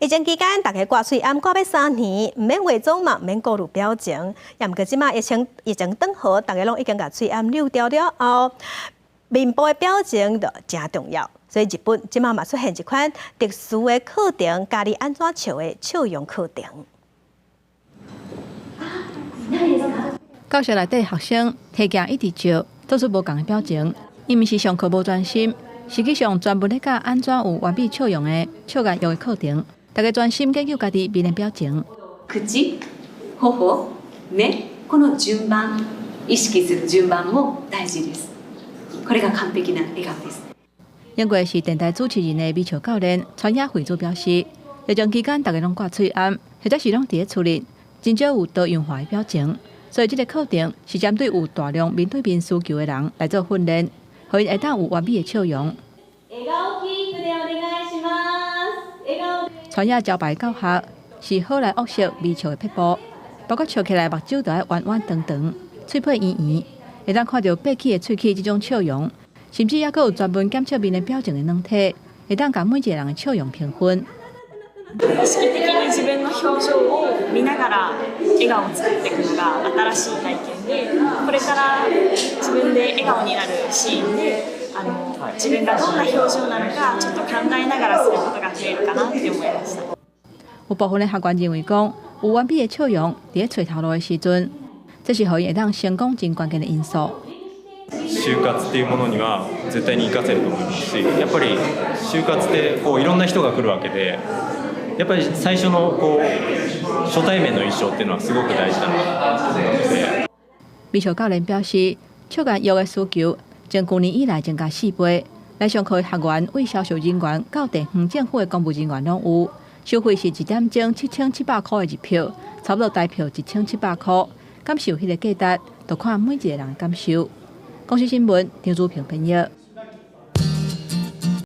疫情期间，大家挂嘴暗挂要3年，唔免化妆嘛，唔免过度表情。也毋过即马疫情转好，大家拢已经甲嘴暗溜掉了后，面部的表情就真重要。所以日本即马嘛出现一款特殊的课程，教你安怎笑的笑容课程。教室内底学生提镜一直笑，做出无同的表情，因为是上课无专心，实际上专门咧教安怎有完美笑容的笑颜用的课程。大家专心研究家己面的表情。口、頬、目、この順番、意識する順番も大事です。これが完璧な笑顔です。英国是电台主持人的美笑教练川野惠子表示，疫情期间大家拢挂嘴暗，或者是拢伫咧厝里，真少有多样化的表情。所以这个课程是针对有大量面对面需求的人来做训练，互因会当有完美的笑容。川野招牌教学是好来学习微笑的撇步，包括笑起来目睭就要弯弯长长，嘴皮圆圆，会当看到闭起的喙齿这种笑容，甚至还佫有专门检测面的表情的软体，会当甲每一个人的笑容评分。意識的に自分の表情を見ながら笑顔を作っていくのが新しい体験で、これから自分で笑顔になるシーンで自分がどんな表情なのかちょっと考えながらすることが増えるかなって思いました。有部分的学员认为讲，有完美的笑容，伫咧找头路的時陣，這是互伊會當成功真關鍵的因素。就活っていうものには絶対に活かせると思いますし、やっぱり就活っていろんな人が来るわけで、やっぱり最初の初対面の印象っていうのはすごく大事だなと思うので。美笑教練表示，笑顏藥的需求從去年以來增加4倍，來上課的學員為銷售人員到地方政府的公務人員攏有，收費是1點鐘7700塊的日票，差不多台票1700塊。感受迄個價值，就看每一個人的感受。公視新聞張祖平編譯。